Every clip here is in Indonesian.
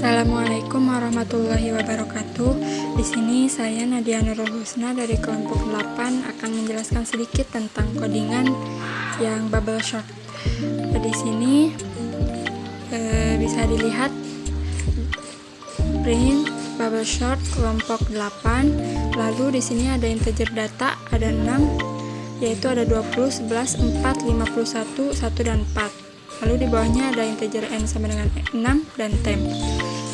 Assalamualaikum warahmatullahi wabarakatuh. Di sini saya Nadia Nurul Husna dari kelompok 8 akan menjelaskan sedikit tentang codingan yang bubble short. Di sini bisa dilihat print bubble short kelompok 8. Lalu di sini ada integer data, ada 6, yaitu ada 20, 11, 4, 51, 1 dan 4. Lalu di bawahnya ada integer n sama dengan 6 dan temp.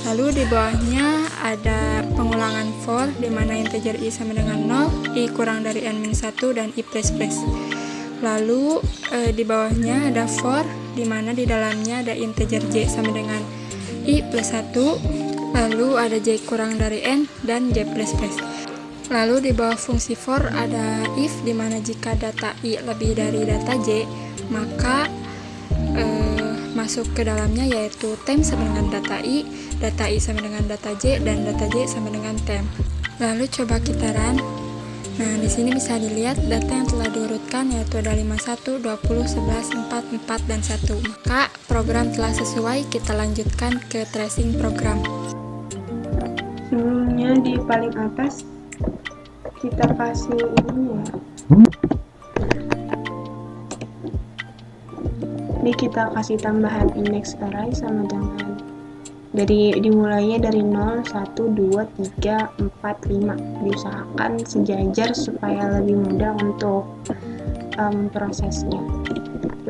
Lalu di bawahnya ada pengulangan for, di mana integer i sama dengan 0, i kurang dari n-1 dan i plus plus. Lalu di bawahnya ada for, di mana di dalamnya ada integer j sama dengan i plus 1. Lalu ada j kurang dari n dan j plus plus. Lalu di bawah fungsi for ada if, di mana jika data i lebih dari data j, maka masuk ke dalamnya yaitu temp sama dengan data i sama dengan data j, dan data j sama dengan temp. Lalu coba kita run. Nah, di sini bisa dilihat data yang telah diurutkan yaitu ada 51, 20, 11, 4, 4 dan 1. Maka program telah sesuai, kita lanjutkan ke tracing program. Sebelumnya di paling atas kita kasih ini ya. Ini kita kasih tambahan index array sama dengan dimulainya dari 0, 1, 2, 3, 4, 5. Diusahakan sejajar supaya lebih mudah untuk prosesnya.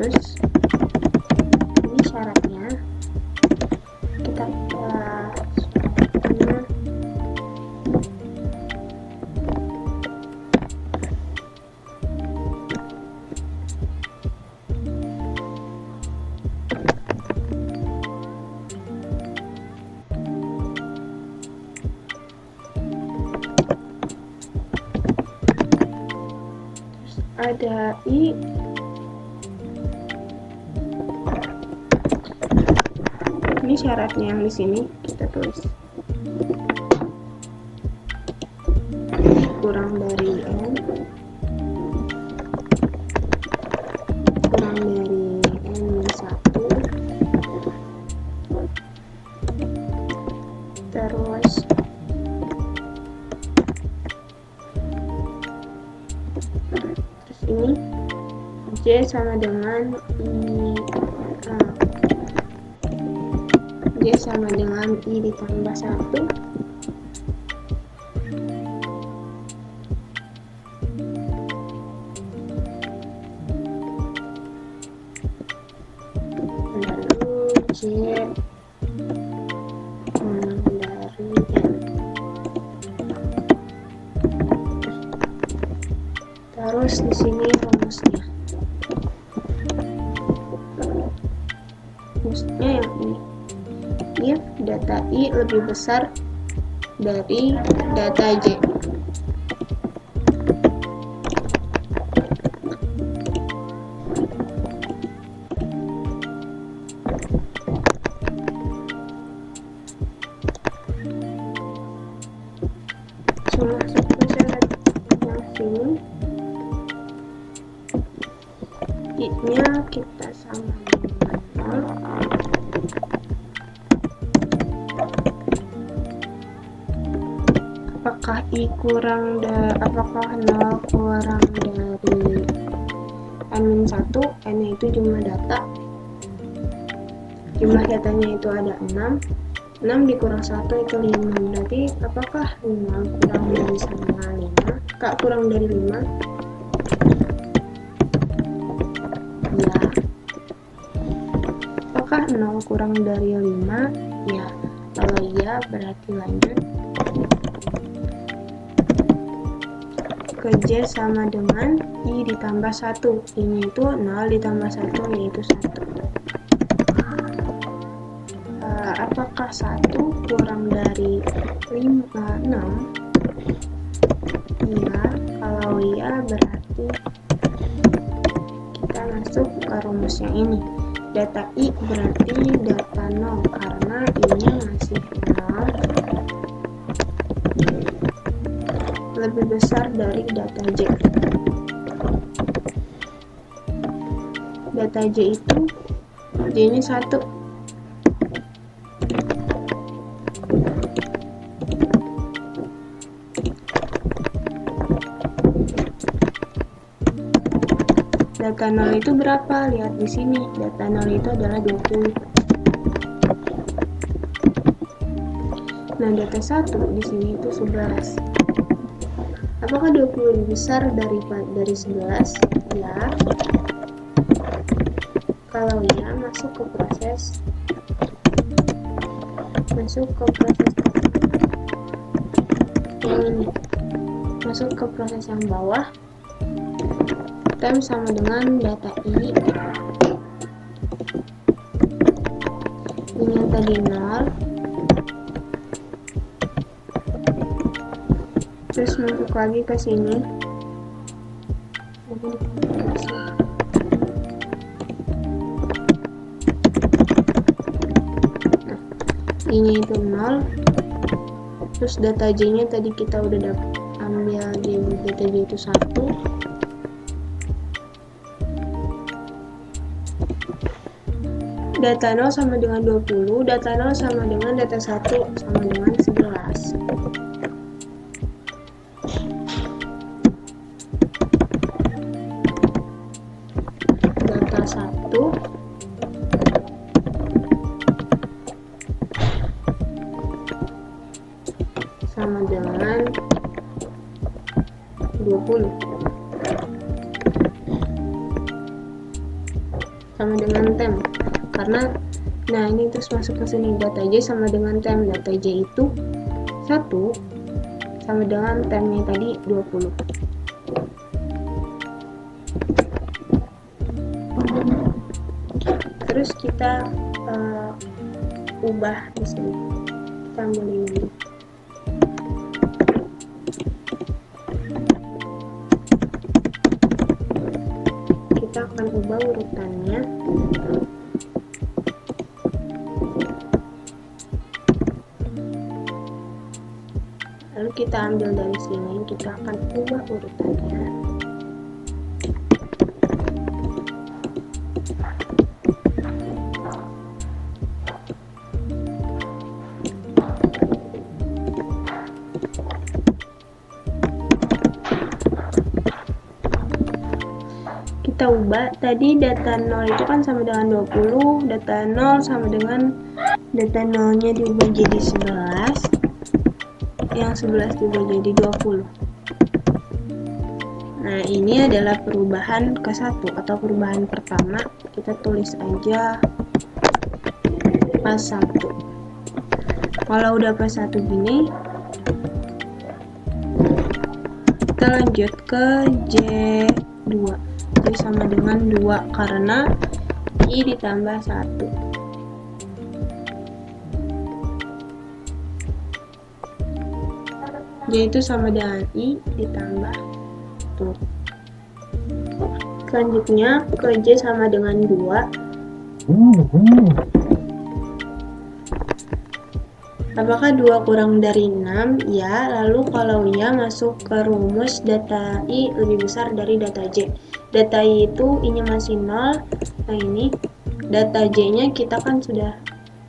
Terus ini syaratnya kita ada i, ini syaratnya yang di sini kita tulis kurang dari n kurang dari n-1, terus ini j sama dengan i ditambah 1. Lalu j dari n. Terus di sini rumusnya. Rumusnya yang ini. If data i lebih besar dari data j. Masuk ke syarat yang sini. I-nya kita sama dengan 0. Apakah 0 kurang dari n-1? N itu jumlah data. Jumlah datanya itu ada 6. 6 dikurang 1 itu 5. Berarti apakah 5 kurang dari sama 5? Kak kurang dari 5? Ya. Apakah 0 kurang dari 5? Ya. Kalau iya berarti lanjut ke j sama dengan i ditambah 1. Ini itu 0 ditambah 1 yaitu 1. Apakah 1 kurang dari 6? Iya. Kalau iya berarti kita masuk ke rumus yang ini. Data i berarti data 0 karena i-nya masih 0 lebih besar dari data j. Data j itu j-nya 1. Data 0 itu berapa? Lihat di sini. Data 0 itu adalah 20. Nah, data 1 di sini itu 11. Apakah 20 lebih besar dari 11? Ya. Kalau ya, masuk ke proses yang ini. Masuk ke proses yang bawah. Tem sama dengan data I. Ini yang tadi 0. Terus masuk lagi ke sini. Nah, ini itu 0. Terus data J nya tadi kita udah ambil di data J itu 1. Data 0 sama dengan 20, data 0 sama dengan data 1 sama dengan 11. Data 1 sama dengan 20. Sama dengan tem. Karena nah ini terus masuk ke sini, data J sama dengan tem. Data J itu 1 sama dengan temnya tadi 20. Terus kita ubah di sini. Kita ambil ini dulu. Kita akan ubah urutannya. Lalu kita ambil dari sini, kita akan ubah urutannya. Kita ubah, tadi data 0 itu kan sama dengan 20, data 0 sama dengan data 0 nya diubah jadi 11, yang 11 diubah jadi 20. Nah, ini adalah perubahan ke 1 atau perubahan pertama. Kita tulis aja pas 1. Kalau udah pas 1 gini, kita lanjut ke J2. Jadi sama dengan 2 karena I ditambah 1. J itu sama dengan I ditambah 1. Selanjutnya ke J sama dengan 2. Apakah 2 kurang dari 6? Ya, lalu kalau ya masuk ke rumus data I lebih besar dari data J. Data I itu I-nya masih 0. Nah ini data J-nya kita kan sudah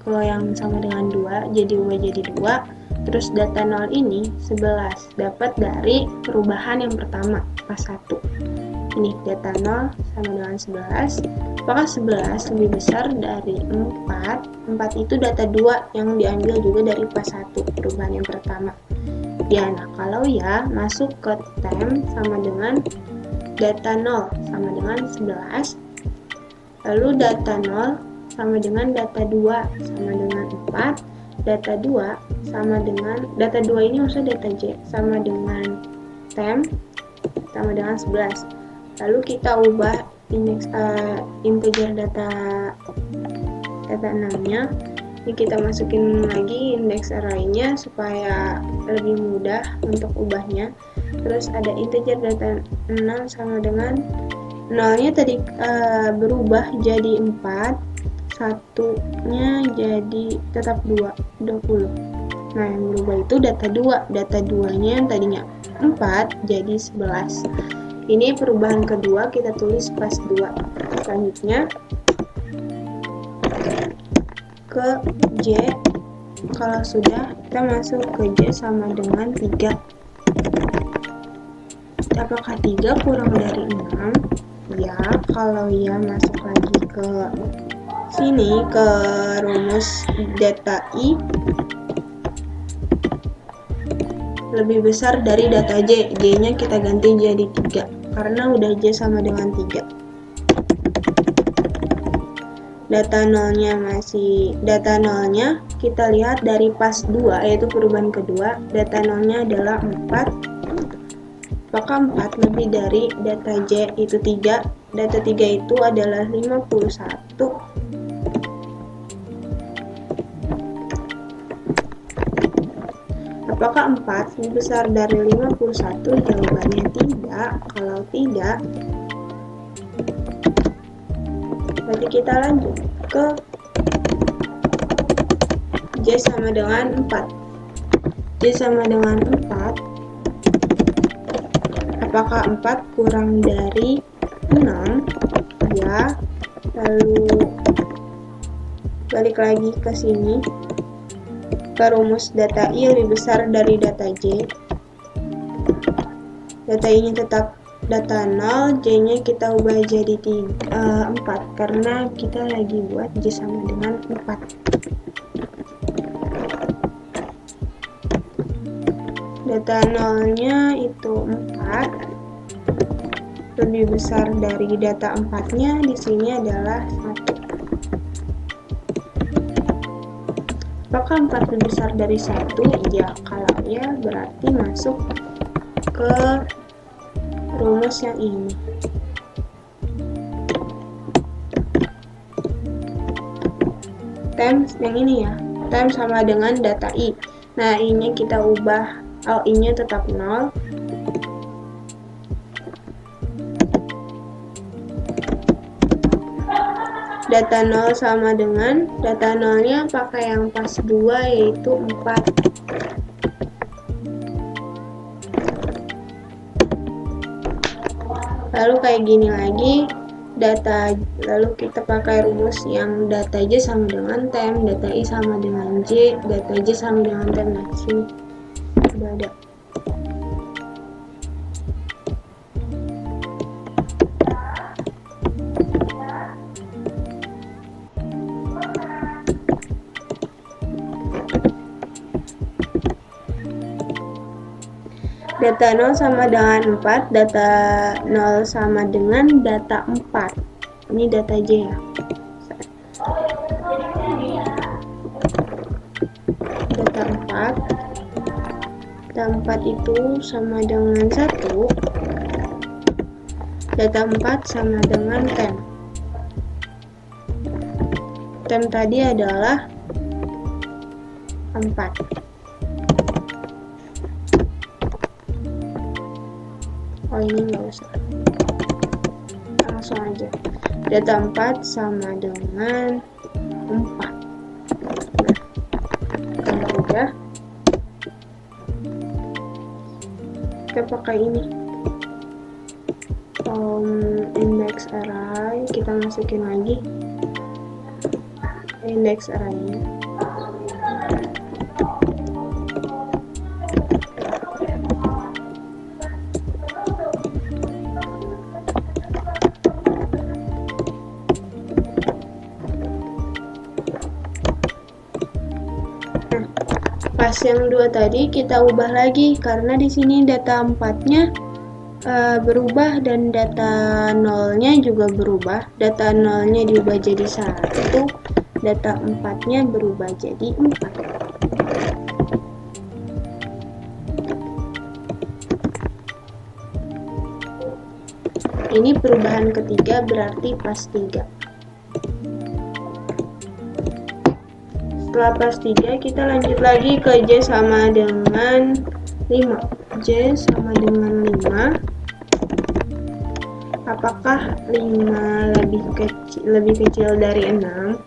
ke yang sama dengan 2, jadi ubah jadi 2. Terus data 0 ini 11, dapat dari perubahan yang pertama pas 1. Ini data 0 sama dengan 11. Apakah 11 lebih besar dari 4? 4 itu data 2 yang diambil juga dari pas 1, perubahan yang pertama. Ya, nah kalau ya masuk ke tem sama dengan data 0 sama dengan 11. Lalu data 0 sama dengan data 2 sama dengan 4. Data 2 sama dengan data 2 ini maksudnya data J sama dengan tem sama dengan 11. Lalu kita ubah indeks integer data 6-nya. Ini kita masukin lagi indeks array-nya supaya lebih mudah untuk ubahnya. Terus ada integer data 6 sama dengan 0-nya tadi berubah jadi 4, 1-nya jadi tetap 20. Nah, yang berubah itu data 2. Data 2-nya yang tadinya 4 jadi 11. Ini perubahan kedua, kita tulis pas 2. Selanjutnya ke J. Kalau sudah, kita masuk ke J sama dengan 3. Apakah 3 kurang dari 6? ya. Kalau ya masuk lagi ke sini ke rumus data I lebih besar dari data J. J-nya kita ganti jadi 3 karena udah J sama dengan 3. Data nolnya kita lihat dari pas 2, yaitu perubahan kedua. Data nolnya adalah 4. Apakah 4 lebih dari data J itu 3? Data 3 itu adalah 51. Apakah 4 lebih besar dari 51? Jawabannya tidak. Kalau tidak, berarti kita lanjut ke J sama dengan 4. J sama dengan 4. Apakah 4 kurang dari 6? Ya. Lalu balik lagi ke sini, ke rumus data I lebih besar dari data J. Data I-nya tetap data 0, J-nya kita ubah jadi 4 karena kita lagi buat J sama dengan 4. Data 0-nya itu 4 lebih besar dari data 4-nya di sini adalah 1. Apakah 4 lebih besar dari 1? Ya, kalau ya berarti masuk ke rumus yang ini. Times yang ini ya. Times sama dengan data I. Nah, I-nya kita ubah, I-nya tetap 0. Data 0 sama dengan data 0-nya pakai yang pas 2, yaitu 4. Lalu kayak gini lagi, lalu kita pakai rumus yang data J sama dengan tem, data I sama dengan J, data J sama dengan tem. Nah, sini udah ada. Data 0 sama dengan 4, data 0 sama dengan data 4. Ini data J ya. Data 4. Data 4 itu sama dengan 1. Data 4 sama dengan tem. Tem tadi adalah 4. Oh, ini nggak usah, langsung aja. Data 4 sama dengan 4. Nah, kalau udah, kita pakai ini index array. Kita masukin lagi index array-nya. Pas yang 2 tadi kita ubah lagi karena di sini data 4-nya berubah dan data 0-nya juga berubah. Data 0-nya diubah jadi 1, data 4-nya berubah jadi 4. Ini perubahan ketiga, berarti pas 3. Setelah pas 3, kita lanjut lagi ke J sama dengan 5. J sama dengan 5. Apakah 5 lebih kecil dari 6?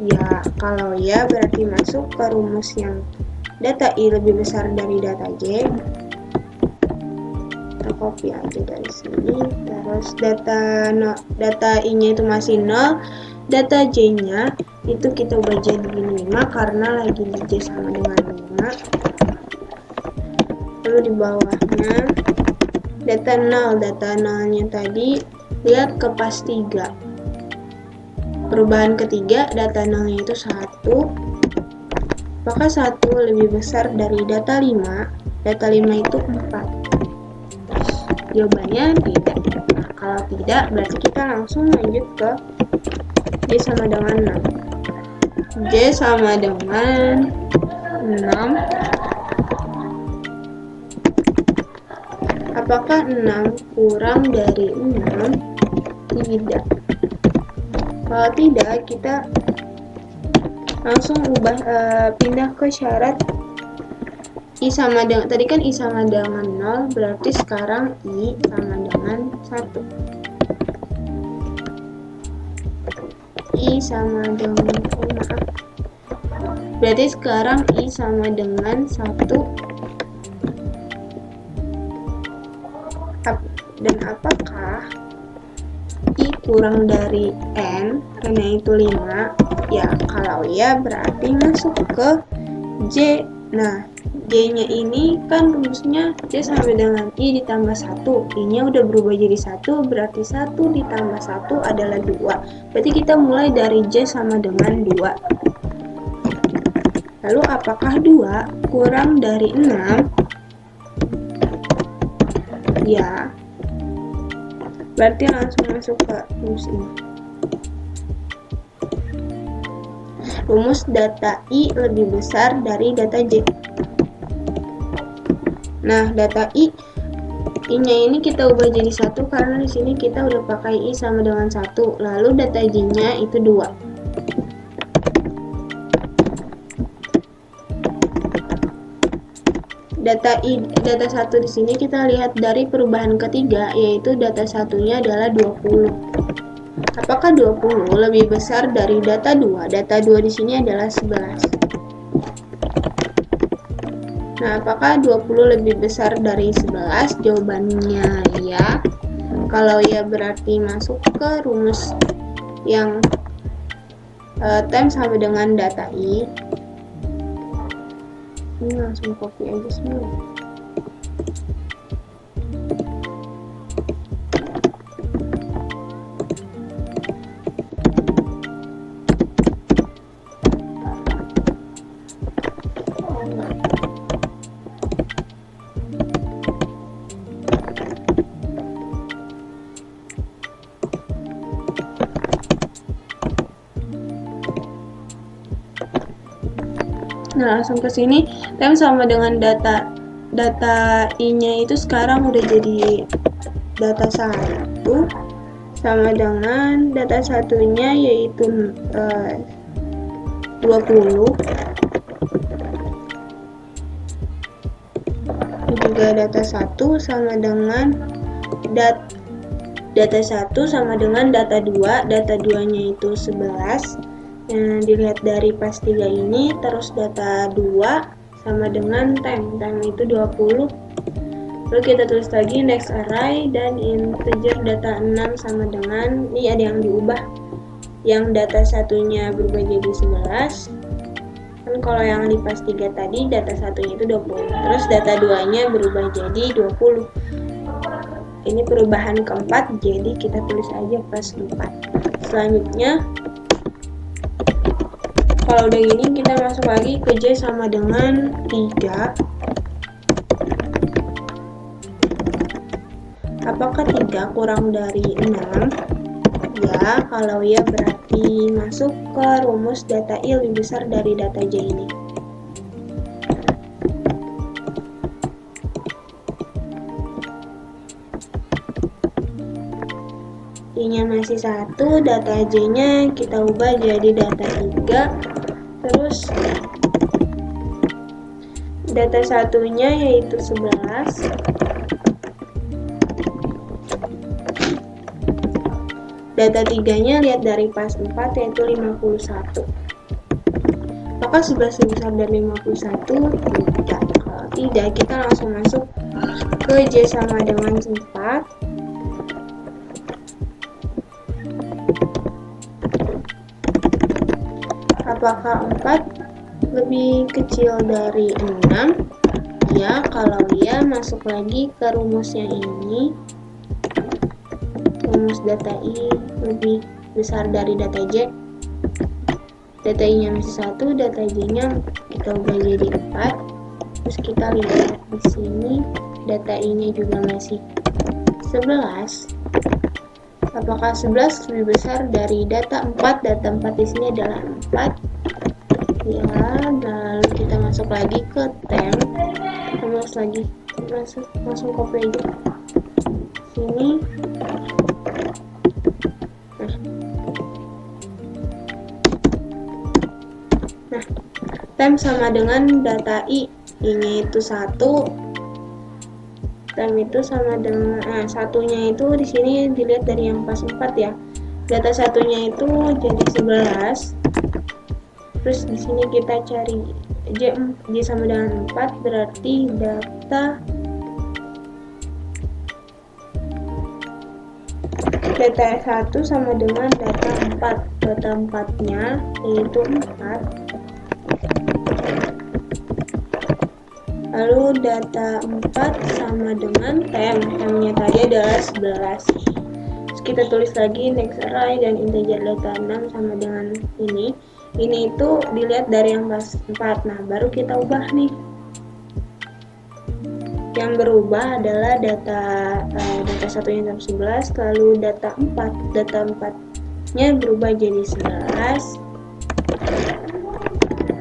Ya, kalau ya berarti masuk ke rumus yang data I lebih besar dari data J. Kita copy aja dari sini. Terus data I-nya itu masih 0. Data J-nya itu kita ubah jadi 5 karena lagi di J sama dengan 5. Lalu di bawahnya Data 0, data 0-nya tadi lihat ke pas 3. Perubahan ketiga, data 0-nya itu 1. Apakah 1 lebih besar dari data 5? Data 5 itu 4. Jawabannya tidak. Nah, kalau tidak, berarti kita langsung lanjut ke J sama dengan 6. J sama dengan 6. Apakah 6 kurang dari 6? Tidak. Kalau tidak, kita langsung pindah ke syarat I sama dengan, tadi kan I sama dengan 0, berarti sekarang I sama dengan 1. I sama dengan, berarti sekarang I sama dengan 1. Dan apakah I kurang dari N, karena itu 5? Ya, kalau ya berarti masuk ke J. Nah, J-nya ini kan rumusnya J sampai dengan I ditambah 1. I-nya udah berubah jadi 1, berarti 1 ditambah 1 adalah 2. Berarti kita mulai dari J sama dengan 2. Lalu apakah 2 kurang dari 6? Ya. Berarti langsung masuk ke rumus ini. Rumus data I lebih besar dari data J. Nah, data I-nya ini kita ubah jadi 1 karena di sini kita udah pakai I sama dengan 1. Lalu data J-nya itu 2. Data 1 di sini kita lihat dari perubahan ketiga, yaitu data satunya adalah 20. Apakah 20 lebih besar dari data 2? Data 2 di sini adalah 11. Nah, apakah 20 lebih besar dari 11? Jawabannya ya. Kalau ya berarti masuk ke rumus yang time sama dengan data I. Ini langsung copy aja semua. Nah, langsung ke sini, time sama dengan data I-nya itu sekarang udah jadi data 1 sama dengan data satunya yaitu 20. Juga data 1 sama dengan data 1 sama dengan data 2. Data 2-nya itu 11. Nah, dilihat dari pas 3 ini, terus data 2 sama dengan time itu 20. Lalu kita tulis lagi next array dan integer data 6 sama dengan, ini ada yang diubah, yang data satunya berubah jadi 11. Kan kalau yang di pas 3 tadi data satunya itu 20, terus data 2-nya berubah jadi 20. Ini perubahan keempat, jadi kita tulis aja pas 4. Selanjutnya, kalau udah gini, kita masuk lagi ke J sama dengan 3. Apakah 3 kurang dari 6? Ya, kalau ya berarti masuk ke rumus data I lebih besar dari data J ini. I-nya masih 1, data J-nya kita ubah jadi data 3. Terus data satunya yaitu 11. Data 3-nya lihat dari pas 4 yaitu 51. Apakah 11 lebih besar dari 51? Tidak. Kalau tidak, kita langsung masuk ke J sama dengan 4. Apakah 4 lebih kecil dari 6? Ya, kalau ya masuk lagi ke rumus yang ini. Rumus data I lebih besar dari data J. Data I-nya masih 1, data J-nya kita ubah jadi 4. Terus kita lihat di sini data I-nya juga masih 11. Apakah 11 lebih besar dari data 4? Data 4 di sini adalah 4. Ya, lalu kita masuk lagi ke temp. Kita masuk lagi, langsung copy aja. Sini. Nah, temp sama dengan data I. I-nya itu 1. Temp itu sama dengan satunya itu di sini dilihat dari yang pas 4 ya. Data satunya itu jadi 11. Terus di sini kita cari J sama dengan 4, berarti data 1 sama dengan data 4. Data 4-nya yaitu 4. Lalu data 4 sama dengan temp-nya tadi adalah 11. Terus kita tulis lagi next array dan integer data 6 sama dengan ini. Ini itu dilihat dari yang pas 4. Nah, baru kita ubah nih. Yang berubah adalah data satunya 11, lalu data 4. Data 4-nya berubah jadi 11.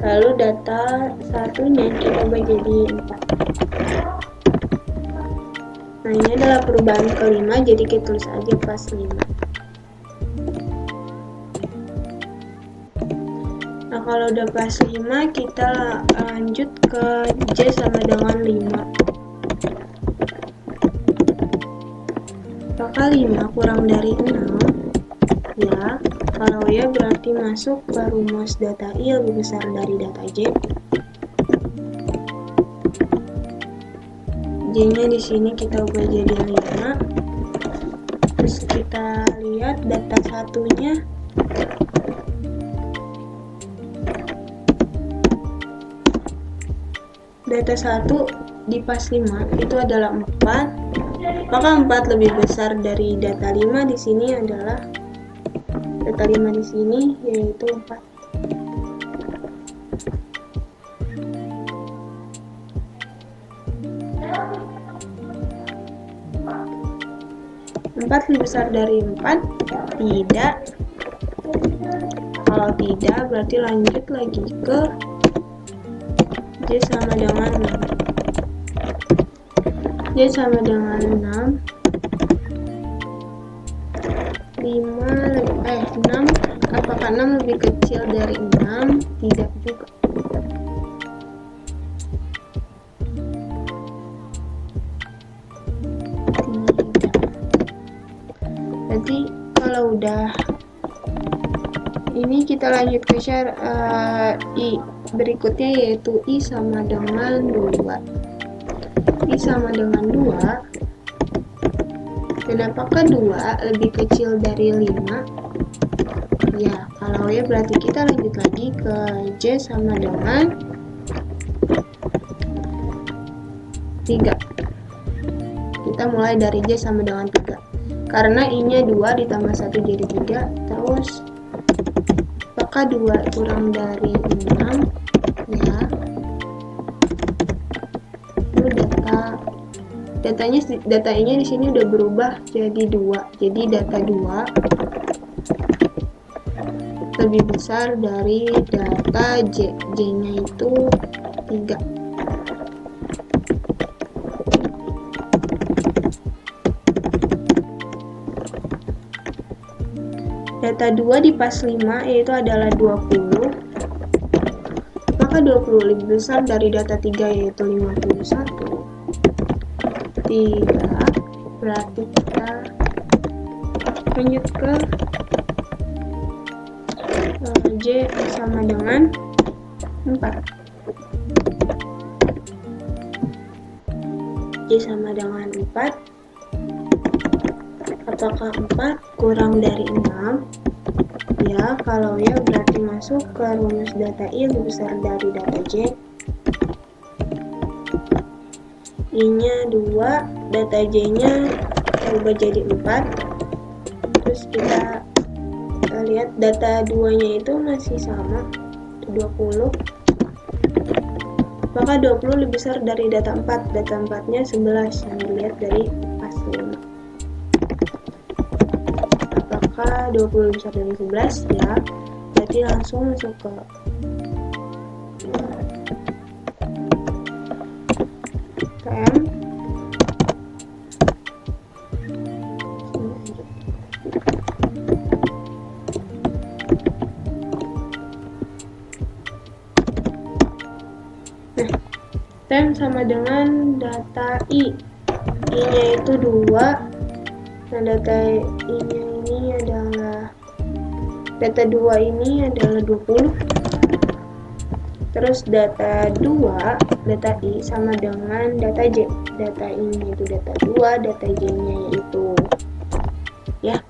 Lalu data satunya kita ubah jadi 4. Nah, ini adalah perubahan kelima, jadi kita tulis aja pas 5. Nah, kalau udah pas 5, kita lanjut ke J sama dengan 5. Apakah 5 kurang dari 6? Ya, kalau ya berarti masuk ke rumus data I lebih besar dari data J. J-nya di sini kita ubah jadi 5. Terus kita lihat data satunya. Data 1 di pas 5 itu adalah 4. Maka 4 lebih besar dari data 5 di sini adalah data 5 di sini yaitu 4. 4 lebih besar dari 4? Tidak. Kalau tidak, berarti lanjut lagi ke J sama dengan 6. J sama dengan 6. 6. Apakah 6 lebih kecil dari 6? Tidak juga. Berarti kalau udah ini kita lanjut ke I berikutnya, yaitu I sama dengan 2. I sama dengan 2. Dan apakah 2 lebih kecil dari 5? Ya, kalau ya berarti kita lanjut lagi ke J sama dengan 3. Kita mulai dari J sama dengan 3. Karena I-nya 2 ditambah 1 jadi 3. Terus apakah 2 kurang dari 6? Ya. Lalu data I-nya di sini udah berubah jadi 2. Jadi data 2 lebih besar dari data J. J-nya itu 3. Data 2 di pas 5 yaitu adalah 20. Maka 20 lebih besar dari data 3 yaitu 51. Tidak. Berarti kita lanjut ke J sama dengan 4. J sama dengan 4. Apakah 4 kurang dari 6? Ya, kalau ya berarti masuk ke rumus data I lebih besar dari data J. I-nya 2, data J-nya kita ubah jadi 4. Terus kita lihat data 2-nya itu masih sama, 20. Maka 20 lebih besar dari data 4. Data 4-nya 11 yang dilihat dari pas 5. Apakah 20 lebih besar dari 11? Ya, berarti langsung masuk ke KM. Tem sama dengan data I. I-nya itu 2. Nah, data I-nya ini adalah data 2 ini adalah 20. Terus data 2, data I sama dengan data J. Data I-nya itu data 2, data J-nya yaitu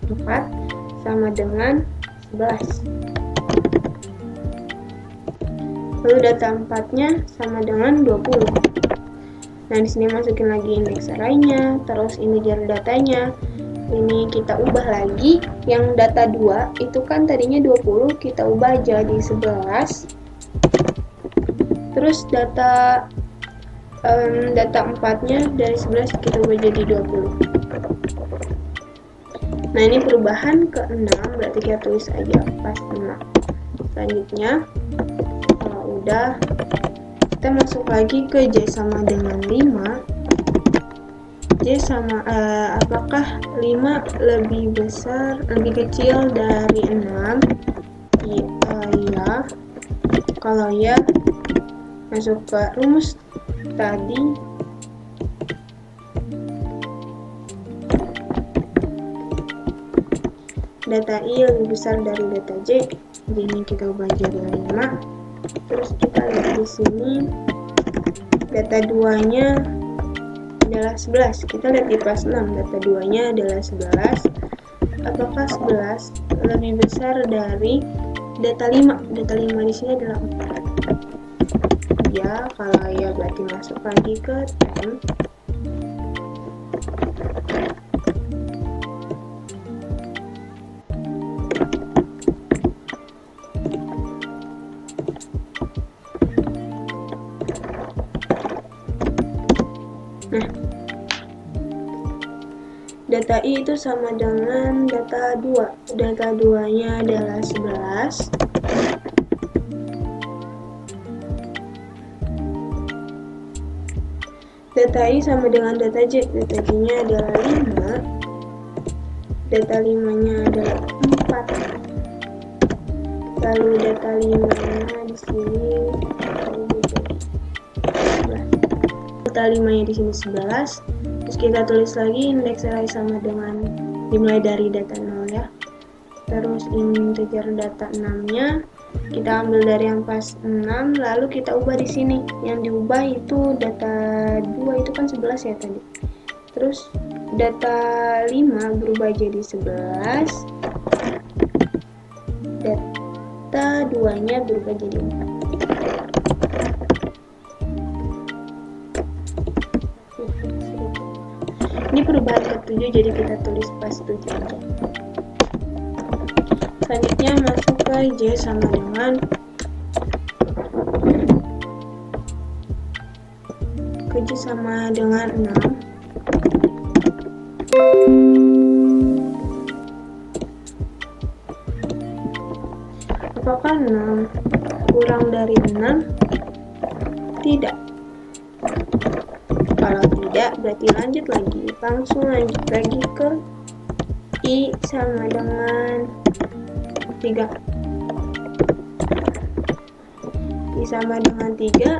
4 sama dengan 11. Lalu data 4-nya sama dengan 20. Nah, di sini masukin lagi indeks array-nya, terus integer datanya. Ini kita ubah lagi. Yang data 2 itu kan tadinya 20, kita ubah jadi 11. Terus data 4-nya dari 11 kita ubah jadi 20. Nah, ini perubahan ke 6, berarti kita tulis aja pas 6. Selanjutnya udah, kita masuk lagi ke J sama dengan 5. J sama apakah 5 lebih kecil dari 6? Iya. Kalau ya, masuk ke rumus tadi. Data I lebih besar dari data J. Jadi ini kita ubah jadi 5. Terus kita lihat di sini data 2-nya adalah 11. Kita lihat di pas 6, data 2-nya adalah 11. Apakah 11 lebih besar dari data 5? Data 5 di sini adalah 4. Ya, kalau ya berarti masuk lagi ke tem. Nah, data I itu sama dengan data 2. Data 2-nya adalah 11. Data I sama dengan data J. Data J-nya adalah 5. Data 5-nya adalah 4. Lalu data 5-nya di sini data 5-nya di sini 11. Terus kita tulis lagi indeks array sama dengan dimulai dari data 0 ya. Terus integer data 6-nya kita ambil dari yang pas 6, lalu kita ubah di sini. Yang diubah itu data 2 itu kan 11 ya tadi. Terus data 5 berubah jadi 11. Data 2-nya berubah jadi 4. Ini perubahan ke-7, jadi kita tulis pas 7 aja. Selanjutnya masuk ke J sama dengan J sama dengan 6. Apakah 6 kurang dari 6? Tidak. Kalau tidak, berarti lanjut lagi. Langsung lanjut lagi ke I sama dengan 3. I sama dengan 3.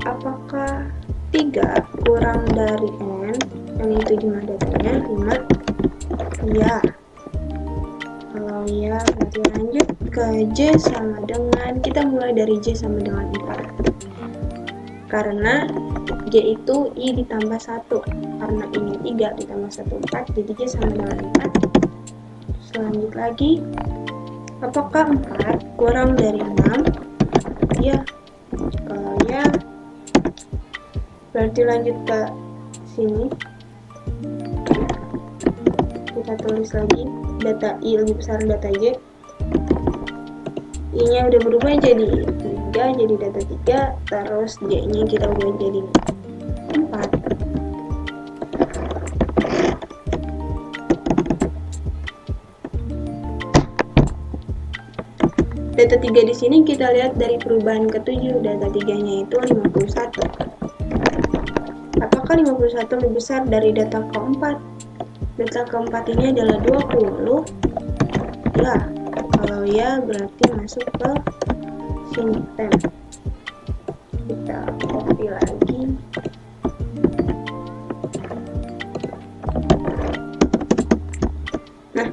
Apakah 3 kurang dari N? Yang itu jumlah datanya 5. Iya. Kalau iya, berarti lanjut ke J sama dengan, kita mulai dari J sama dengan 4. Karena J itu I ditambah 1. Karena ini 3 ditambah 1, 4. Jadi J sama dengan 4. Selanjut lagi. Apakah 4 kurang dari 6? Ya. Kalau ya, Berarti lanjut ke sini. Kita tulis lagi data I lebih besar data J. I-nya udah berubah jadi 3, jadi data 3, terus J-nya kita ubah jadi 4. Data 3 di sini kita lihat dari perubahan ke-7, data 3-nya itu 51. Apakah 51 lebih besar dari data keempat? Data keempat ini adalah 20. Ya, kalau ya berarti masuk ke sini, tem. Kita copy lagi. Nah,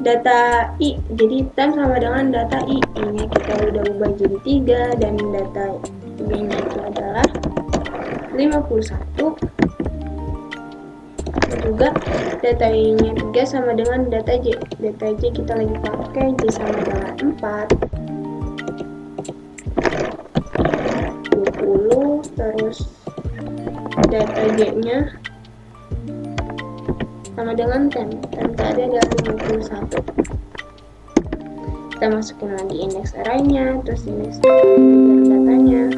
data I, jadi tem sama dengan data I. Ini kita udah ubah jadi 3, dan data I-nya itu adalah 51. Juga data I-nya 3 sama dengan data J. Data J kita lagi pakai, J sama dengan 4. 20, terus data J-nya sama dengan 10. 10 tadi adalah 51. Kita masukin lagi indeks array-nya, terus indeks datanya.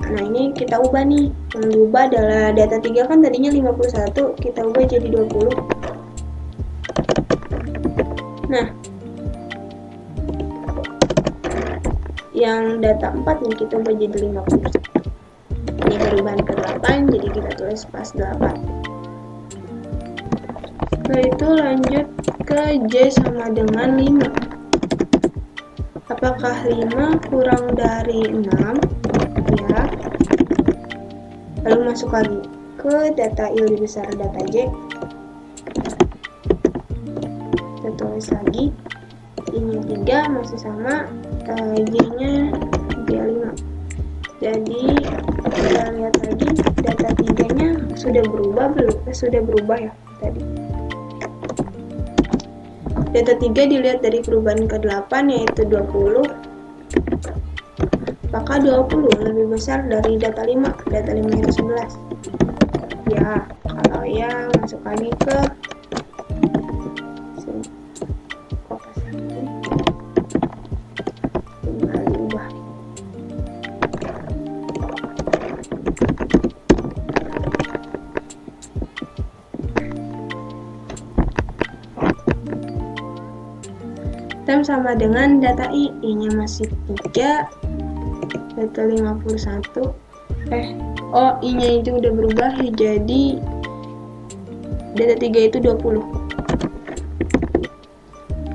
Nah, ini kita ubah nih. Yang diubah adalah data 3 kan tadinya 51, kita ubah jadi 20. Nah, yang data 4 nih kita ubah jadi 51. Ini perubahan ke-8, jadi kita tulis pas 8. Setelah itu lanjut ke J sama dengan 5. Apakah 5 kurang dari 6? Ya. Lalu masuk lagi ke data I lebih besar data J. Kita tulis lagi I-nya 3 masih sama, J-nya 5. Jadi kita lihat lagi data 3-nya sudah berubah belum? Sudah berubah ya tadi. Data 3 dilihat dari perubahan ke-8 yaitu 20. Apakah 20 lebih besar dari data 5? Data 5 itu 11. Ya, kalau ya masuk lagi ke sini. Kopas lagi. Tinggal diubah. Tem sama dengan data I. I-nya masih 3. Data 51. I-nya itu udah berubah jadi data 3 itu 20.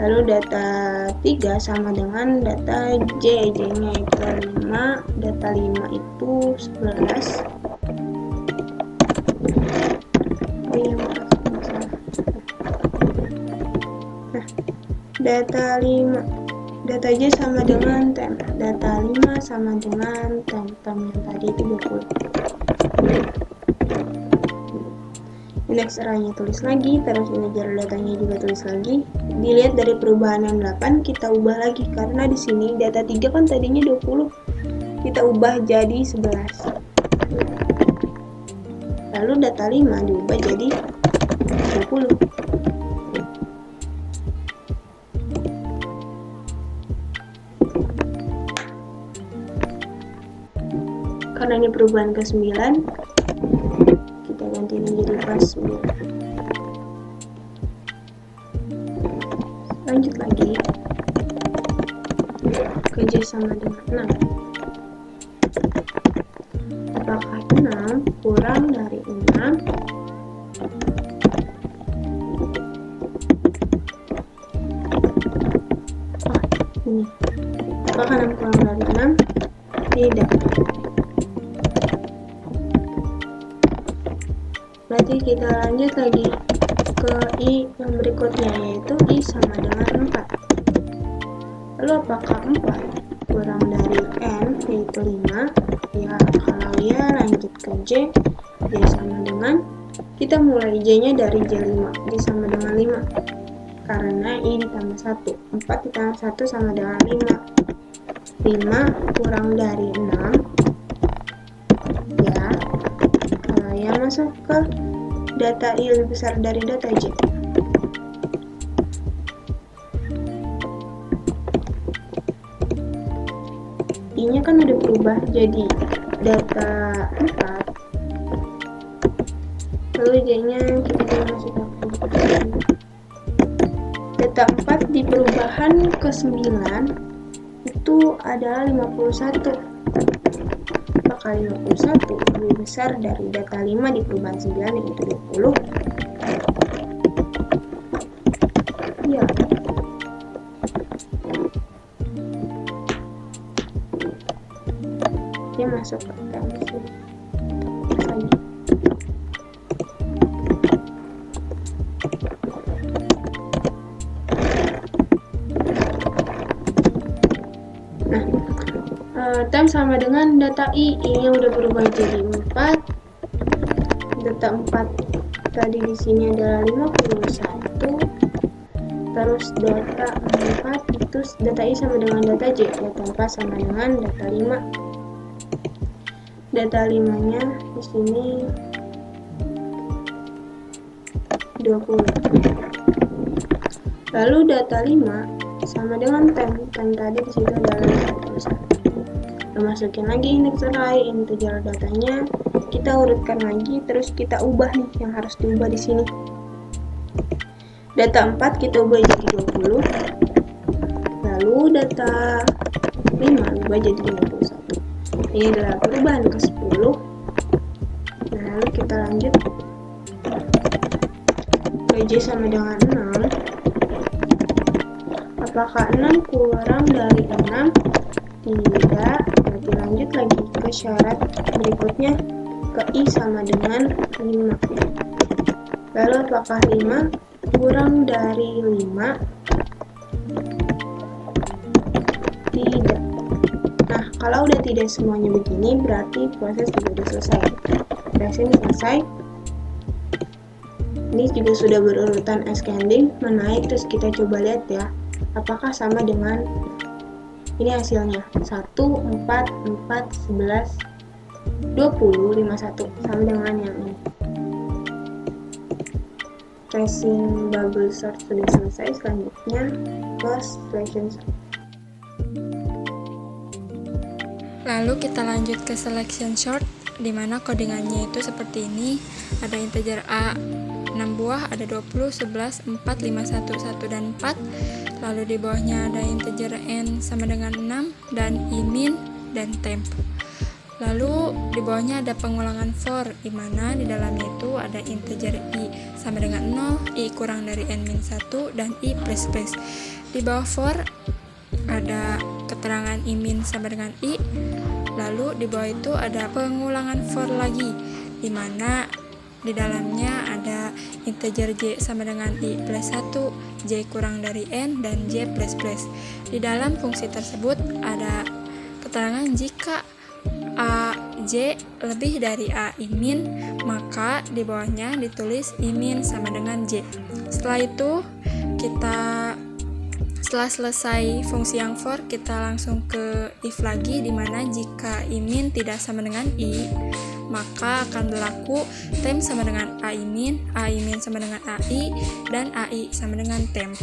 Lalu data 3 sama dengan data J. J-nya itu 5, data 5 itu 11. Oh iya, masalah. Nah, data 5, data J sama dengan tem. Data 5 sama dengan tem yang tadi itu 20. Indeks array-nya tulis lagi, terus integer datanya juga tulis lagi. Dilihat dari perubahan yang 8, kita ubah lagi karena di sini data 3 kan tadinya 20. Kita ubah jadi 11. Lalu data 5 diubah jadi 20. Karena ini perubahan ke-9, kita ganti ini jadi pas 9. Lanjut lagi ke J sama dengan 6. Apakah 6 kurang dari 6? Ini. Apakah 6 kurang dari 6? Tidak. Berarti kita lanjut lagi ke I yang berikutnya, yaitu I sama dengan 4. Lalu apakah 4 kurang dari N, yaitu 5? Ya, kalau ya lanjut ke J. J sama dengan, kita mulai J-nya dari J5. J sama dengan 5. Karena I ditambah 1. 4 ditambah 1 sama dengan 5. 5 kurang dari 6, ya, kalau yang masuk ke data I lebih besar dari data J. I-nya kan udah berubah jadi data 4, lalu J-nya kita masukkan data 4 di perubahan ke 9 itu adalah 51. Apakah 51 lebih besar dari data 5 di perubahan 9 yaitu 20? Ya. Dia masuk ke dalam sini. Tem sama dengan data I-nya udah berubah jadi 4. Data 4 tadi di sini adalah 51. Terus data 4 itu data I sama dengan data J. Data 4 sama dengan data 5. Data 5-nya di sini 20. Lalu data 5 sama dengan tem tadi di situ adalah 51. Masukin lagi indeks array, integer datanya kita urutkan lagi, terus kita ubah nih yang harus diubah di sini. Data 4 kita ubah jadi 20, lalu data 5 ubah jadi 51. Ini adalah perubahan ke 10. Lalu kita lanjut, PJ sama dengan 6. Apakah 6 kurang dari 6? Tidak. Berarti lanjut lagi ke syarat berikutnya, ke I sama dengan 5. Lalu apakah 5 kurang dari 5? Tidak. Nah, kalau udah tidak semuanya begini, berarti proses juga sudah selesai. Proses ini selesai. Ini juga sudah berurutan ascending, menaik, terus kita coba lihat ya, apakah sama dengan ini hasilnya 1, 4, 4, 11, 20, 51 sama dengan yang ini. Tracing bubble sort sudah selesai. Selanjutnya close selection sort. Lalu kita lanjut ke selection sort, di mana codingannya itu seperti ini. Ada integer A 6 buah, ada 20, 11, 4, 5, 1, 1 dan 4. Lalu di bawahnya ada integer n sama dengan 6 dan I min dan temp. Lalu di bawahnya ada pengulangan for, di mana di dalamnya itu ada integer I sama dengan 0, I kurang dari n min 1 dan I plus plus. Di bawah for ada keterangan I min sama dengan I. Lalu di bawah itu ada pengulangan for lagi, di mana di dalamnya ada integer J sama dengan I plus 1, J kurang dari N, dan J plus plus. Di dalam fungsi tersebut ada keterangan jika A J lebih dari A I min, maka di bawahnya ditulis I min sama dengan J. Setelah itu setelah selesai fungsi yang for, kita langsung ke if lagi, dimana jika I min tidak sama dengan I, maka akan berlaku temp sama dengan AI min sama dengan AI, dan AI sama dengan temp.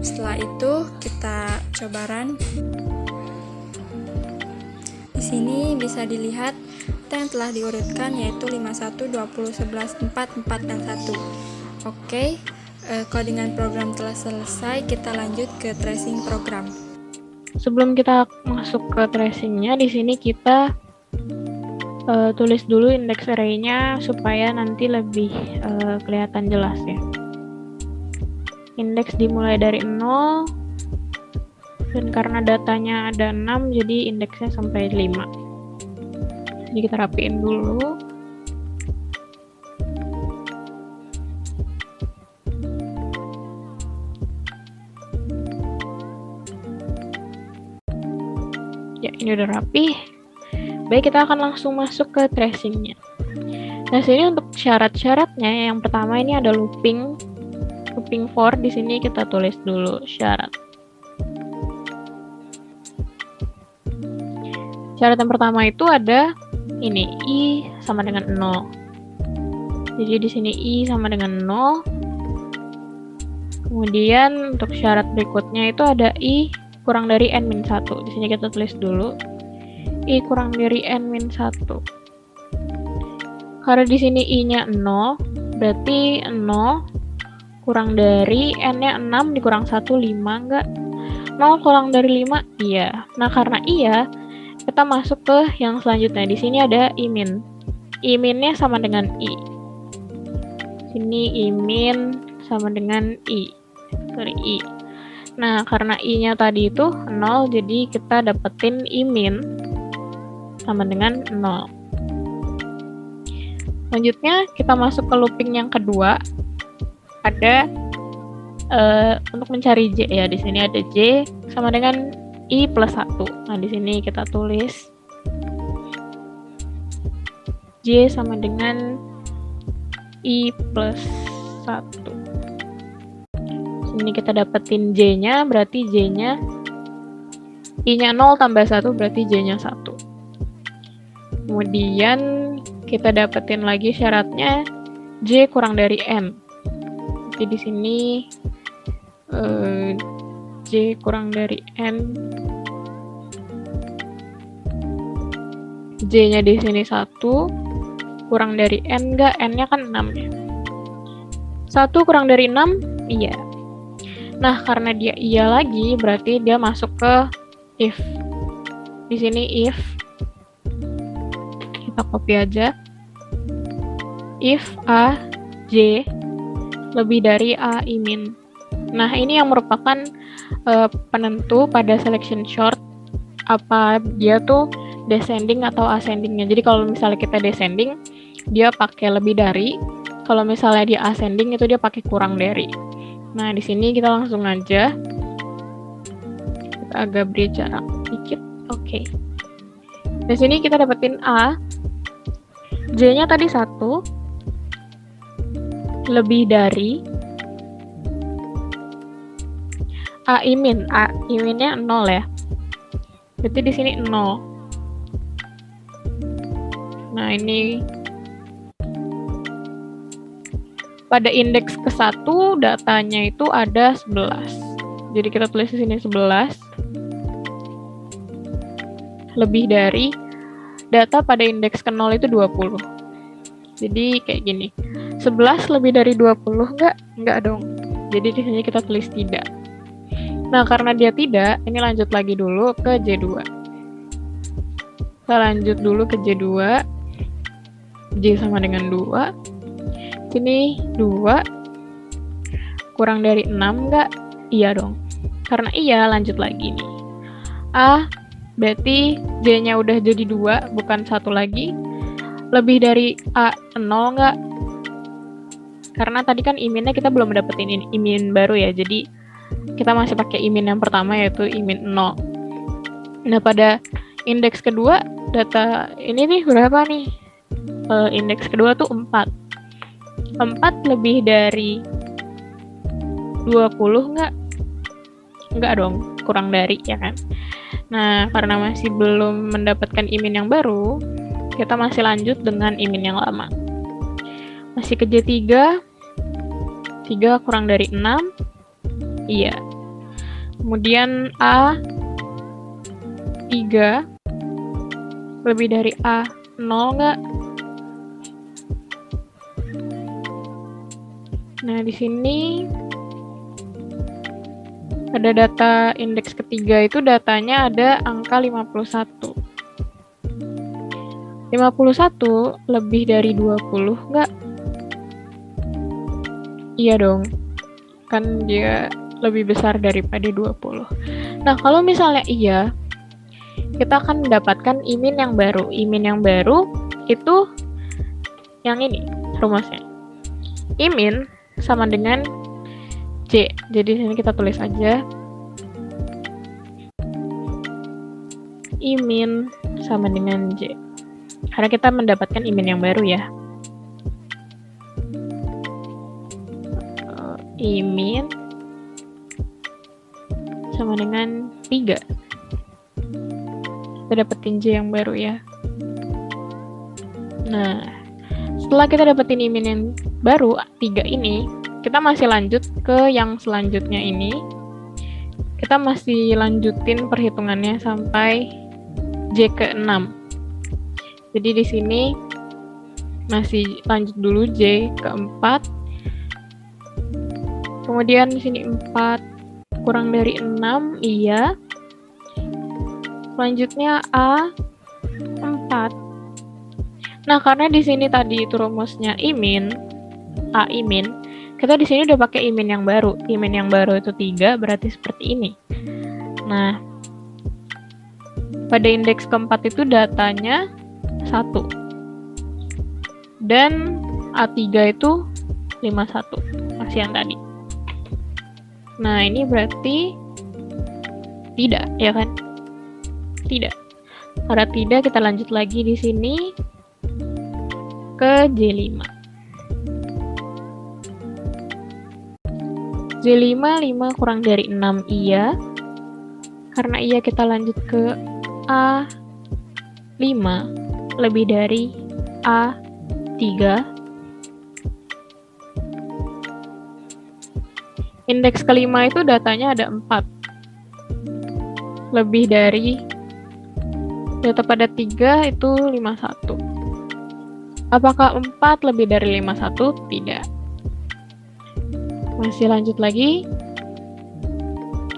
Setelah itu kita coba run. Di sini bisa dilihat temp telah diurutkan, yaitu 51, 20, 11, 4, 4, dan 1. Oke. Codingan program telah selesai, kita lanjut ke tracing program. Sebelum kita masuk ke tracingnya, di sini kita tulis dulu indeks array-nya supaya nanti lebih kelihatan jelas ya. Indeks dimulai dari 0, dan karena datanya ada 6, jadi indeksnya sampai 5. Jadi kita rapiin dulu. Ya, ini udah rapi. Baik, kita akan langsung masuk ke tracingnya. Nah, sini untuk syarat-syaratnya, yang pertama ini ada looping for. Di sini kita tulis dulu syarat. Syarat yang pertama itu ada ini, I sama dengan 0. Jadi di sini I sama dengan 0. Kemudian untuk syarat berikutnya itu ada I kurang dari N-1. Di sini kita tulis dulu. I kurang dari N-1. Karena di sini I-nya 0, berarti 0 kurang dari N-nya 6 dikurang 1, 5 enggak? 0 kurang dari 5? Iya. Nah, karena iya, kita masuk ke yang selanjutnya. Di sini ada I-min. I-minnya sama dengan I. Sini I-min sama dengan I. Sorry, I. Nah, karena I-nya tadi itu 0, jadi kita dapetin I-min sama dengan 0. Selanjutnya, kita masuk ke looping yang kedua. Ada untuk mencari J ya. Di sini ada J sama dengan I plus 1. Nah, di sini kita tulis J sama dengan I plus 1. Sini kita dapetin J-nya, berarti J-nya I-nya 0 tambah 1 berarti J-nya 1. Kemudian kita dapetin lagi syaratnya J kurang dari N. Jadi di sini J kurang dari N. J-nya di sini 1, kurang dari N enggak? N-nya kan 6 ya. 1 kurang dari 6? Iya. Nah, karena dia iya lagi, berarti dia masuk ke if. Di sini if. Kita copy aja. If A, J lebih dari A I-min. Nah, ini yang merupakan penentu pada selection sort apa dia tuh descending atau ascendingnya. Jadi kalau misalnya kita descending, dia pakai lebih dari. Kalau misalnya dia ascending itu dia pakai kurang dari. Nah, di sini kita langsung aja. Kita agak beri jarak dikit. Oke. Di sini kita dapetin A. J-nya tadi 1 lebih dari A I-min. A I-minnya 0 ya. Berarti di sini 0. Nah, ini pada indeks ke-1 datanya itu ada 11. Jadi kita tulis di sini 11 lebih dari data pada indeks ke-0 itu 20. Jadi kayak gini. 11 lebih dari 20 enggak? Enggak dong. Jadi di sini kita tulis tidak. Nah, karena dia tidak, ini lanjut lagi dulu ke J2. Kita lanjut dulu ke J2. J sama dengan 2. Sini 2. Kurang dari 6 enggak? Iya dong. Karena iya, lanjut lagi nih. A, berarti J-nya udah jadi 2, bukan 1 lagi. Lebih dari A 0 enggak? Karena tadi kan I-minnya kita belum dapetin I-min baru ya, jadi kita masih pakai I-min yang pertama yaitu I-min 0. Nah, pada indeks kedua data ini nih berapa nih? Indeks kedua tuh 4. 4 lebih dari 20 enggak? Enggak dong, kurang dari ya kan. Nah, karena masih belum mendapatkan I-min yang baru, kita masih lanjut dengan I-min yang lama. Masih ke J3. 3 kurang dari 6. Iya. Kemudian A 3 lebih dari A 0 enggak? Nah, di sini pada data indeks ketiga itu datanya ada angka 51. 51 lebih dari 20 enggak? Iya dong. Kan dia lebih besar daripada 20. Nah, kalau misalnya iya, kita akan mendapatkan I-min yang baru. I-min yang baru itu yang ini rumusnya. I-min sama dengan J. Jadi sini kita tulis aja. I-min sama dengan J. Karena kita mendapatkan I-min yang baru ya. I-min sama dengan 3. kita dapetin J yang baru ya. Nah, setelah kita dapetin IMIN yang baru 3 ini, kita masih lanjut ke yang selanjutnya ini. Kita masih lanjutin perhitungannya sampai J ke-6. Jadi di sini masih lanjut dulu J ke-4. Kemudian di sini 4 kurang dari 6, iya. Selanjutnya A 4. Nah, karena di sini tadi itu rumusnya IMIN, A IMIN, kita di sini udah pakai IMIN yang baru. IMIN yang baru itu 3, berarti seperti ini. Nah, pada indeks keempat itu datanya 1. Dan A3 itu 51, masih yang tadi. Nah, ini berarti tidak, ya kan? Tidak. Karena tidak, kita lanjut lagi di sini ke J5. J5, 5 kurang dari 6, iya. Karena iya, kita lanjut ke A5 lebih dari A3. Indeks kelima itu datanya ada 4. Lebih dari data pada 3 itu 51. Apakah 4 lebih dari 51? Tidak. Masih lanjut lagi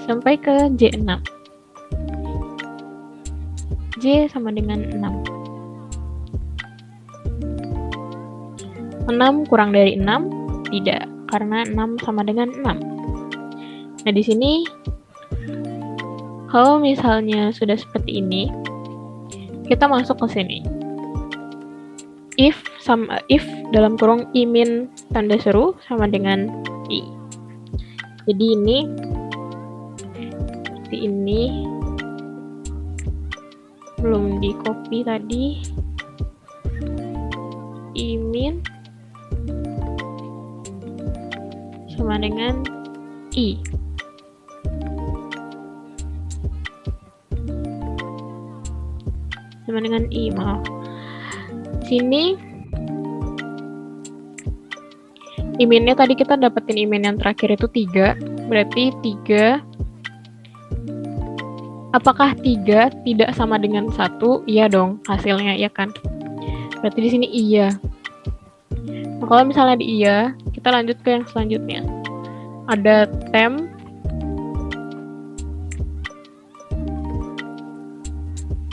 sampai ke J6. J sama dengan 6. 6 kurang dari 6? Tidak, karena 6 sama dengan 6. Nah, di sini kalau misalnya sudah seperti ini, kita masuk ke sini. If dalam kurung IMIN tanda seru sama dengan I. Jadi ini seperti ini. Belum di copy tadi. IMIN sama dengan I. Sama dengan I, maaf. Sini IMIN-nya tadi kita dapetin IMIN yang terakhir itu 3, berarti 3. Apakah 3 tidak sama dengan 1? Iya dong, hasilnya ya kan. Berarti di sini iya. Nah, kalau misalnya di iya, kita lanjut ke yang selanjutnya. Ada temp.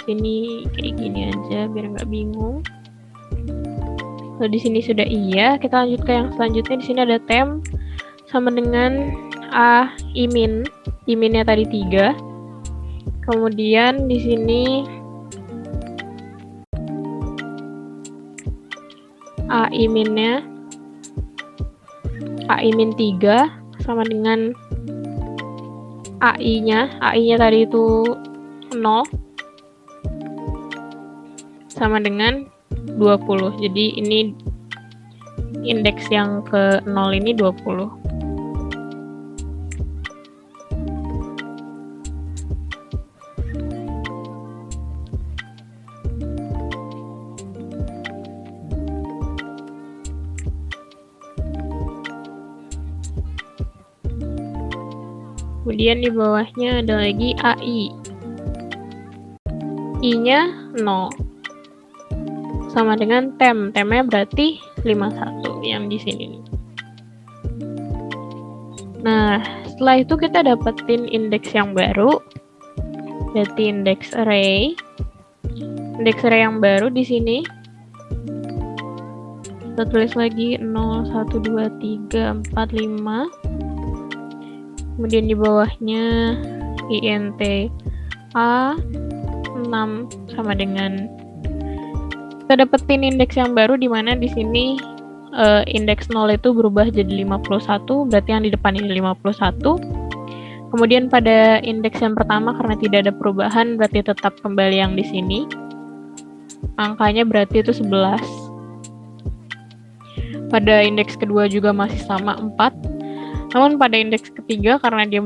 Ini kayak gini aja biar nggak bingung. Lalu di sini sudah iya, kita lanjut ke yang selanjutnya. Di sini ada temp sama dengan A IMIN. IMIN-nya tadi 3. Kemudian di sini A IMIN-nya A IMIN 3 sama dengan AI-nya. AI-nya tadi itu 0 sama dengan 20. Jadi ini indeks yang ke 0 ini 20. Kemudian di bawahnya ada lagi AI. I-nya 0. Sama dengan temp. Tempnya berarti 51 yang di sini. Nah, setelah itu kita dapetin indeks yang baru. Berarti indeks array. Indeks array yang baru di sini. Kita tulis lagi 0, 1, 2, 3, 4, 5. Kemudian di bawahnya int a 6 sama dengan kita dapetin indeks yang baru di mana di sini indeks 0 itu berubah jadi 51, berarti yang di depan ini 51. Kemudian pada indeks yang pertama karena tidak ada perubahan berarti tetap kembali yang di sini. Angkanya berarti itu 11. Pada indeks kedua juga masih sama 4. Namun pada indeks ketiga karena dia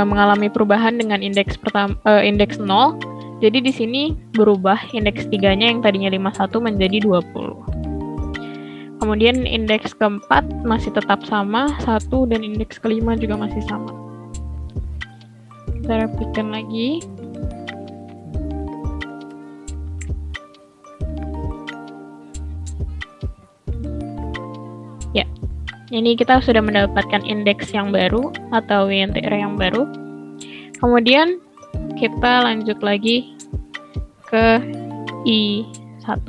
mengalami perubahan dengan indeks pertama indeks 0, Jadi di sini berubah indeks 3-nya yang tadinya 51 menjadi 20. Kemudian indeks keempat masih tetap sama, 1, dan indeks kelima juga masih sama. Kita rapikan lagi. Ya, ini kita sudah mendapatkan indeks yang baru atau INTR yang baru. Kemudian kita lanjut lagi ke I1.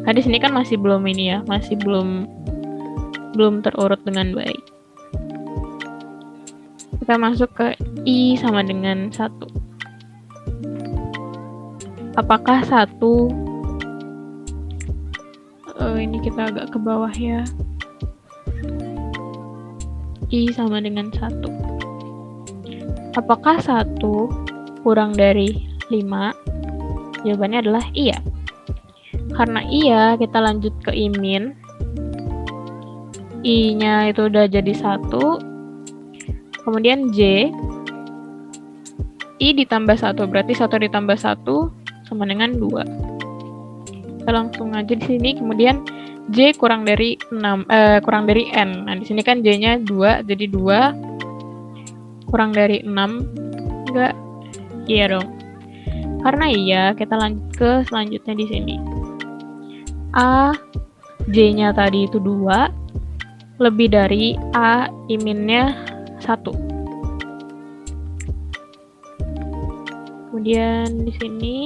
Nah, di sini kan masih belum ini ya, masih belum terurut dengan baik. Kita masuk ke I sama dengan 1. Apakah 1 ini kita agak ke bawah ya. I sama dengan 1. Apakah 1 kurang dari 5? Jawabannya adalah iya. Karena iya, kita lanjut ke I-min. I-nya itu udah jadi 1. Kemudian J. I ditambah 1, berarti 1 ditambah 1 sama dengan 2. Kita langsung aja di sini. Kemudian J kurang dari 6, kurang dari N. Nah, di sini kan J-nya 2, jadi 2 kurang dari 6. Enggak. Iya dong. Karena iya, kita lanjut ke selanjutnya di sini. A, J-nya tadi itu 2, lebih dari A, I-minnya 1. Kemudian di sini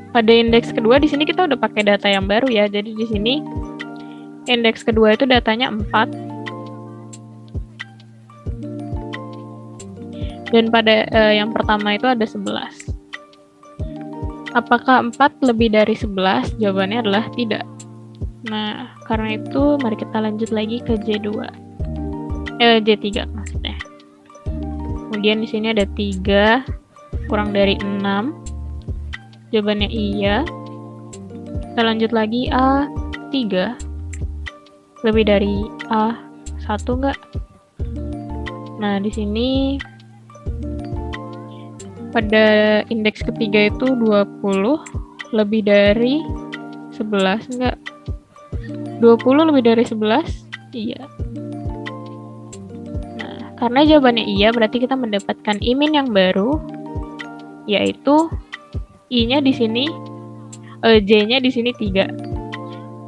pada indeks kedua, di sini kita udah pakai data yang baru ya. Jadi di sini indeks kedua itu datanya 4. Dan pada yang pertama itu ada 11. Apakah 4 lebih dari 11? Jawabannya adalah tidak. Nah, karena itu mari kita lanjut lagi ke J2. J3 maksudnya. Kemudian di sini ada 3 kurang dari 6. Jawabannya iya. Kita lanjut lagi A3. Lebih dari A1 enggak? Nah, di sini pada indeks ketiga itu 20 lebih dari 11 enggak? 20 lebih dari 11? Iya. Nah, karena jawabannya iya, berarti kita mendapatkan I-min yang baru, yaitu I-nya di sini, J-nya di sini 3.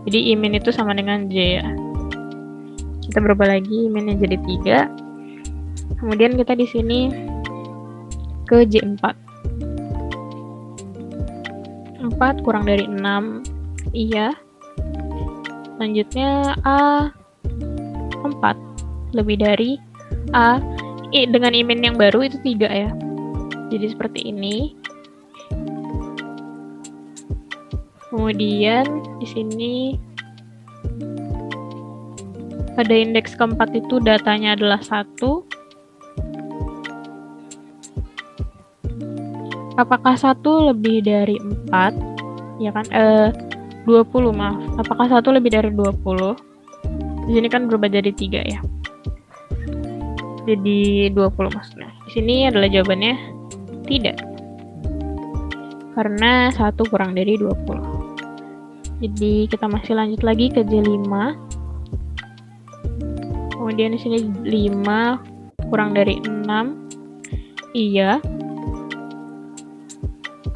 Jadi I-min itu sama dengan J ya. Kita berubah lagi, I-minnya jadi 3. Kemudian kita di sini ke J4. 4 kurang dari 6, iya. Selanjutnya A4 lebih dari A. Dengan I-min yang baru itu 3 ya. Jadi seperti ini. Kemudian di sini pada indeks keempat itu datanya adalah 1. Apakah 1 lebih dari 4? Ya kan? 20, maaf. Apakah 1 lebih dari 20? Di sini kan berubah jadi 3 ya. Jadi 20 maksudnya. Di sini adalah jawabannya tidak. Karena 1 kurang dari 20. Jadi kita masih lanjut lagi ke J5. Kemudian di sini 5 kurang dari 6. Iya.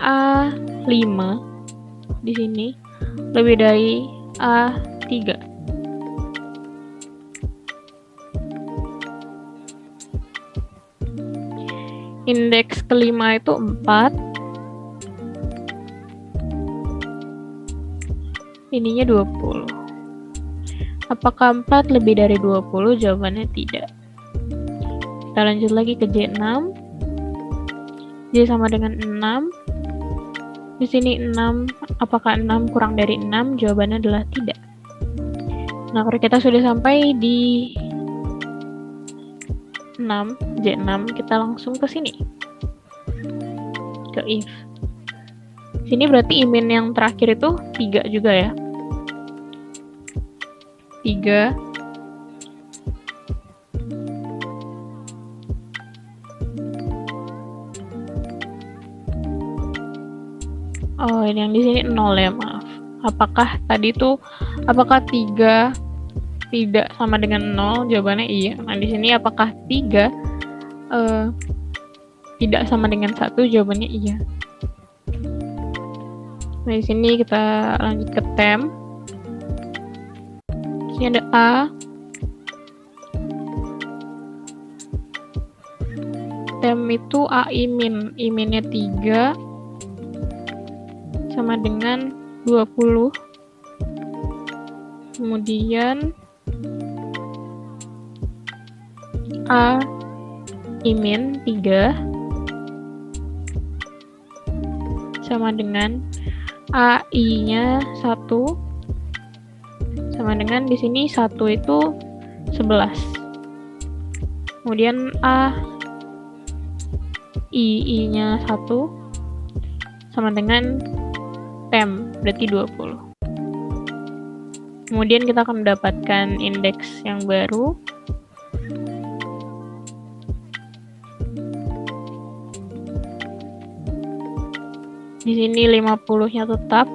A5 di sini lebih dari A3. Indeks kelima itu 4. Ininya 20. Apakah 4 lebih dari 20? Jawabannya tidak. Kita lanjut lagi ke J6. J sama dengan 6. Di sini 6, apakah 6 kurang dari 6? Jawabannya adalah tidak. Nah, kalau kita sudah sampai di 6, J6, kita langsung ke sini. Ke if. Sini berarti I-min yang terakhir itu 3 juga ya. 3 yang di sini 0 ya, maaf. Apakah 3 tidak sama dengan 0? Jawabannya iya. Nah, di sini apakah 3 tidak sama dengan 1? Jawabannya iya. Nah, di sini kita lanjut ke tem. Di sini ada A. Tem itu A imin. Iminnya 3 sama dengan 20. Kemudian A imin 3 sama dengan AI-nya 1 sama dengan di sini 1 itu 11. Kemudian II-nya 1 sama dengan tem, berarti 20. Kemudian kita akan mendapatkan indeks yang baru. Di sini 50-nya tetap.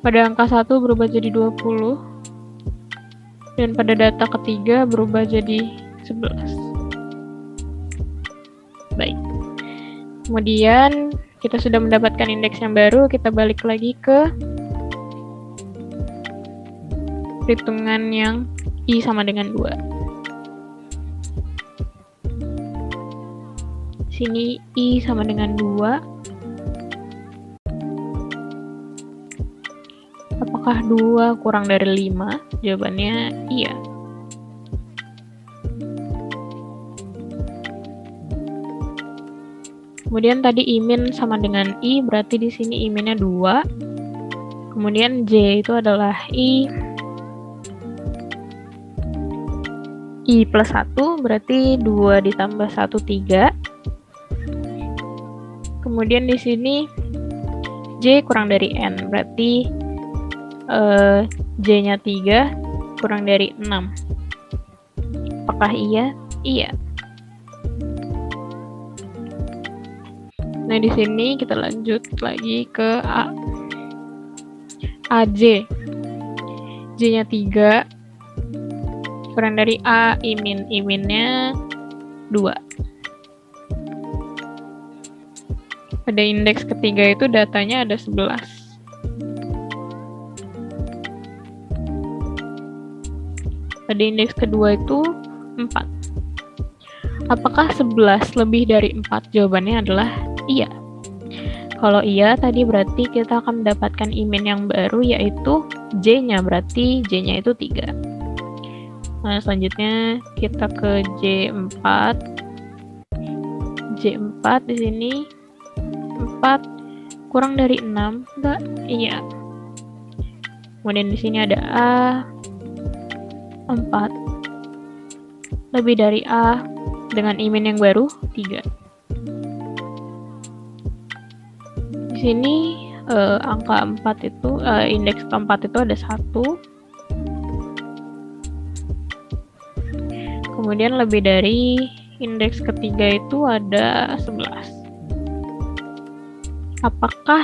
Pada angka 1 berubah jadi 20. Dan pada data ketiga berubah jadi 11. Baik. Kemudian kita sudah mendapatkan indeks yang baru, kita balik lagi ke perhitungan yang I sama dengan 2. Sini I sama dengan 2. Apakah 2 kurang dari 5? Jawabannya iya. Kemudian tadi I-min sama dengan I, berarti di sini I-minnya 2. Kemudian J itu adalah I plus 1, berarti 2 ditambah 1, 3. Kemudian di sini J kurang dari N, berarti J-nya 3 kurang dari 6. Apakah iya? Iya. Nah, di sini kita lanjut lagi ke AJ. J-nya 3 kurang dari A imin. Iminnya 2. Pada indeks ketiga itu datanya ada 11. Pada indeks kedua itu 4. Apakah 11 lebih dari 4? Jawabannya adalah iya. Kalau iya, tadi berarti kita akan mendapatkan I-min yang baru, yaitu J-nya, berarti J-nya itu 3. Nah, selanjutnya kita ke J4. J4 di sini 4 kurang dari 6, enggak? Iya. Kemudian di sini ada A 4 lebih dari A dengan I-min yang baru 3. Di sini angka 4 itu indeks keempat itu ada 1. Kemudian lebih dari indeks ketiga itu ada 11. Apakah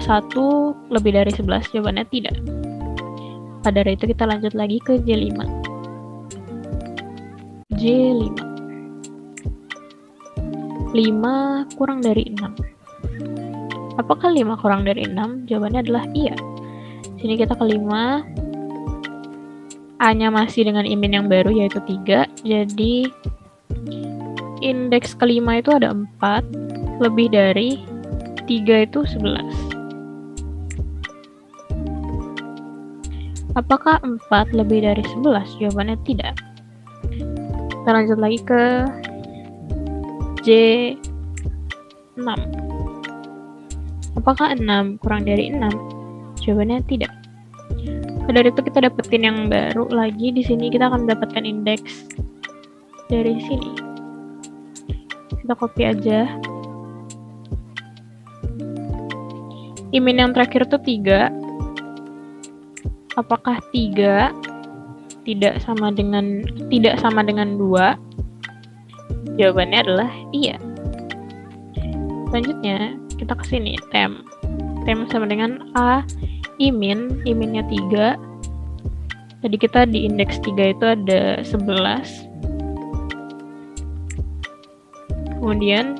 1 lebih dari 11? Jawabannya tidak. Pada dari itu kita lanjut lagi ke J5. J5. 5 kurang dari 6. Apakah 5 kurang dari 6? Jawabannya adalah iya. Sini kita ke 5. A-nya masih dengan I-min yang baru yaitu 3. Jadi indeks kelima itu ada 4. Lebih dari 3 itu 11. Apakah 4 lebih dari 11? Jawabannya tidak. Kita lanjut lagi ke J6. Apakah 6 kurang dari 6? Jawabannya tidak. Dari itu kita dapetin yang baru lagi. Di sini kita akan mendapatkan indeks dari sini. Kita copy aja. I-min yang terakhir itu 3. Apakah 3 tidak sama dengan 2? Jawabannya adalah iya. Selanjutnya kita ke sini, tem. Tem sama dengan A iminnya 3. Tadi kita di indeks 3 itu ada 11. Kemudian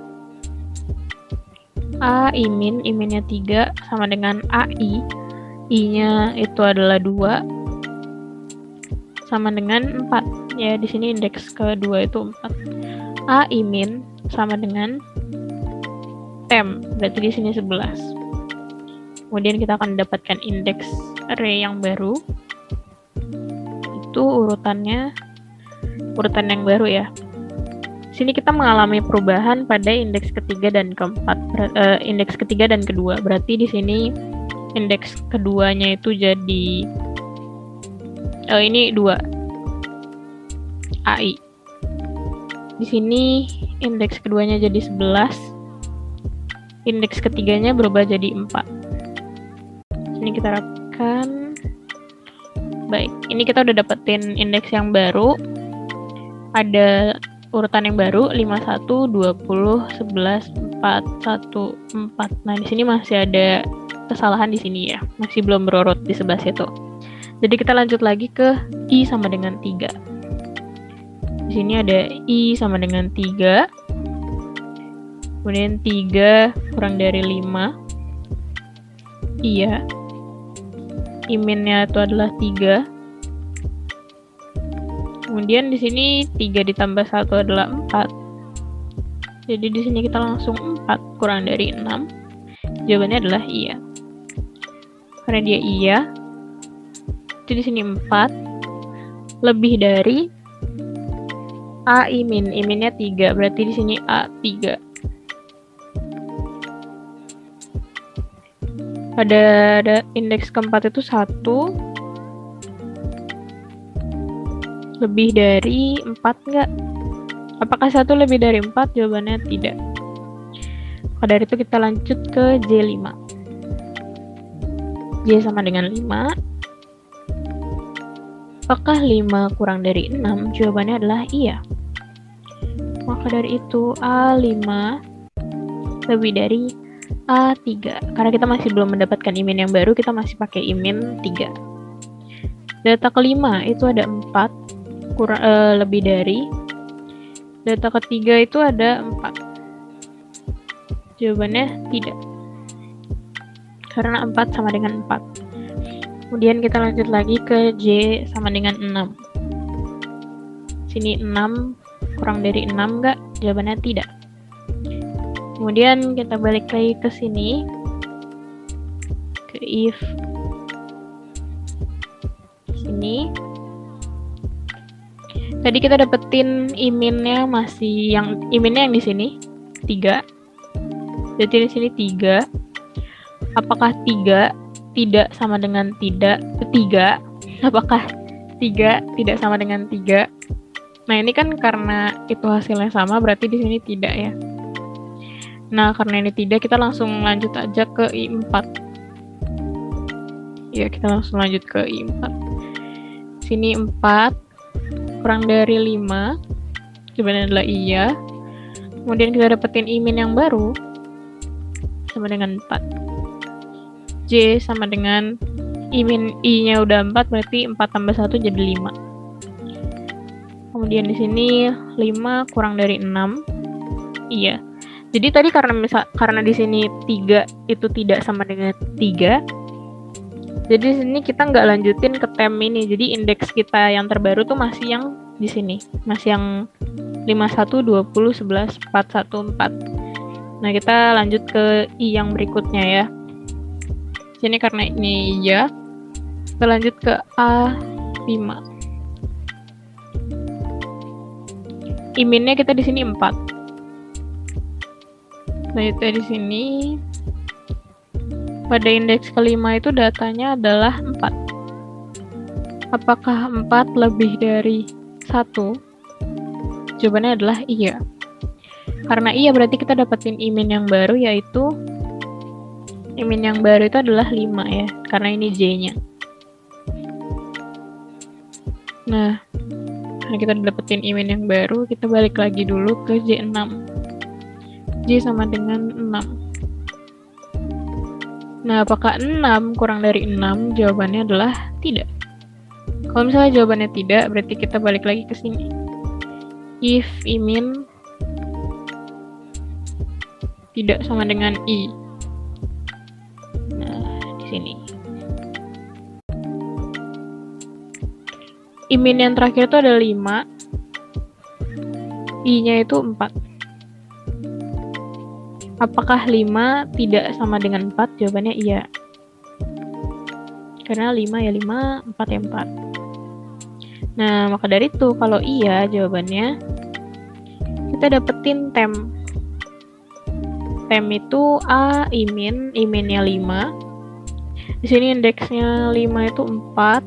A iminnya 3 sama dengan AI, I-nya itu adalah 2 sama dengan 4. Ya, di sini indeks kedua itu 4. A imin sama dengan tem, berarti di sini 11. Kemudian kita akan mendapatkan indeks array yang baru. Itu urutan yang baru ya. Sini kita mengalami perubahan pada indeks ketiga dan keempat, indeks ketiga dan kedua. Berarti di sini indeks keduanya itu jadi ini 2 AI. Di sini indeks keduanya jadi 11. Indeks ketiganya berubah jadi 4. Sini kita rapikan. Baik, ini kita udah dapetin indeks yang baru. Ada urutan yang baru 51, 20, 11, 4, 1, 4. Nah, di sini masih ada kesalahan di sini ya. Masih belum berurut di sebelah situ. Jadi kita lanjut lagi ke I sama dengan 3. Di sini ada I sama dengan 3. Kemudian 3 kurang dari 5. Iya. Iminnya itu adalah 3. Kemudian di sini 3 ditambah 1 adalah 4. Jadi di sini kita langsung 4 kurang dari 6. Jawabannya adalah iya. Karena dia iya. Jadi di sini 4 lebih dari A iminnya 3. Berarti di sini A 3. Ada indeks keempat itu 1 lebih dari 4 enggak? Apakah 1 lebih dari 4? Jawabannya tidak. Maka dari itu kita lanjut ke J5. J sama dengan 5. Apakah 5 kurang dari 6? Jawabannya adalah iya. Maka dari itu A5 lebih dari A3. Karena kita masih belum mendapatkan imin yang baru, kita masih pakai imin 3. Data kelima itu ada 4 lebih dari. Data ketiga itu ada 4. Jawabannya tidak. Karena 4 sama dengan 4. Kemudian kita lanjut lagi ke J sama dengan 6. Sini 6 kurang dari 6 enggak? Jawabannya tidak. Kemudian kita balik lagi ke sini, ke if. Sini. Tadi kita dapetin iminnya iminnya yang di sini 3. Jadi di sini 3. Apakah 3 tidak sama dengan 3? Apakah 3 tidak sama dengan 3? Nah, ini kan karena itu hasilnya sama, berarti di sini tidak ya. Nah, karena ini tidak, kita langsung lanjut aja ke I4. Ya, kita langsung lanjut ke I4. Sini 4 kurang dari 5. Jawabannya adalah iya. Kemudian kita dapetin imin yang baru sama dengan 4. J sama dengan imin I-nya udah 4, berarti 4 tambah 1 jadi 5. Kemudian di sini 5 kurang dari 6. Iya. Jadi tadi karena di sini 3 itu tidak sama dengan 3. Jadi di sini kita nggak lanjutin ke tem ini. Jadi indeks kita yang terbaru tuh masih yang di sini. Masih yang 51, 20, 11, 4, 1, 4. Nah, kita lanjut ke I yang berikutnya ya. Sini karena ini iya, kita lanjut ke A5. Iminnya kita di sini 4. Selanjutnya di sini pada indeks kelima itu datanya adalah 4. Apakah 4 lebih dari 1? Jawabannya adalah iya. Karena iya berarti kita dapetin imin yang baru, yaitu imin yang baru itu adalah 5 ya, karena ini J-nya. Nah, karena kita dapetin imin yang baru, kita balik lagi dulu ke J6. J sama dengan 6. Nah, apakah 6 kurang dari 6? Jawabannya adalah tidak. Kalau misalnya jawabannya tidak, berarti kita balik lagi ke sini. If Imin tidak sama dengan I. Nah, di sini. Imin yang terakhir itu ada 5. I-nya itu 4. Apakah 5 tidak sama dengan 4? Jawabannya iya. Karena 5 ya 5, 4 ya 4. Nah, maka dari itu, kalau iya jawabannya, kita dapetin tem. Tem itu A, iminnya 5. Di sini indeksnya 5 itu 4.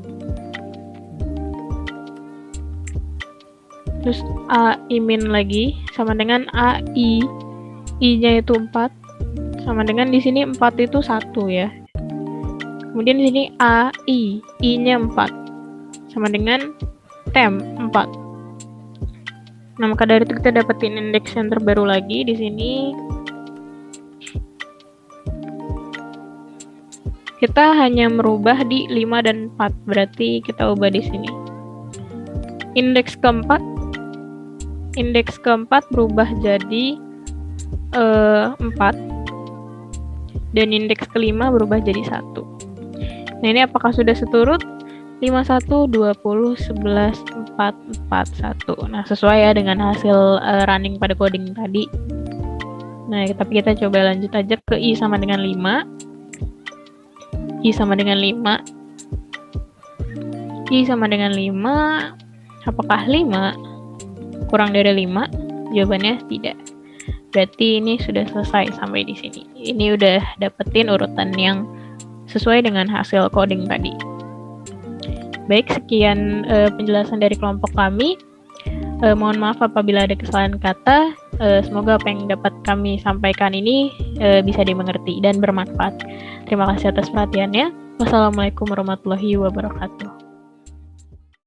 Terus A imin lagi sama dengan AI. I-nya itu 4 sama dengan di sini 4 itu 1 ya. Kemudian di sini AI, I-nya 4 sama dengan tem 4. Nah, maka dari itu kita dapetin indeks yang terbaru lagi di sini. Kita hanya merubah di 5 dan 4, berarti kita ubah di sini. Indeks keempat berubah jadi 4, dan indeks kelima berubah jadi 1. Nah, ini apakah sudah seturut? 51, 20, 11, 4, 4, 1. Nah, sesuai ya dengan hasil running pada coding tadi. Nah, tapi kita coba lanjut aja ke I sama dengan 5. I sama dengan 5. I sama dengan 5. Apakah 5 kurang dari 5? Jawabannya tidak. Berarti ini sudah selesai sampai di sini. Ini udah dapetin urutan yang sesuai dengan hasil coding tadi. Baik, sekian penjelasan dari kelompok kami. Mohon maaf apabila ada kesalahan kata. Semoga apa yang dapat kami sampaikan ini bisa dimengerti dan bermanfaat. Terima kasih atas perhatiannya. Wassalamualaikum warahmatullahi wabarakatuh.